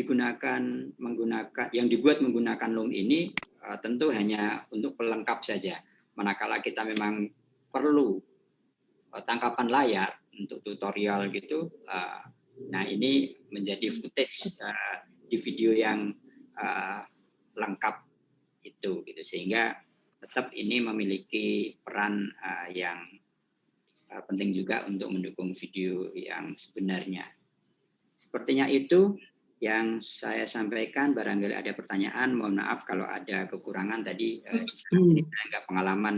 yang dibuat menggunakan Loom ini tentu hanya untuk pelengkap saja. Manakala kita memang perlu tangkapan layar untuk tutorial gitu, nah ini menjadi footage di video yang lengkap itu gitu, sehingga tetap ini memiliki peran yang penting juga untuk mendukung video yang sebenarnya. Sepertinya itu yang saya sampaikan. Barangkali ada pertanyaan, mohon maaf kalau ada kekurangan tadi. Di sana sini saya nggak pengalaman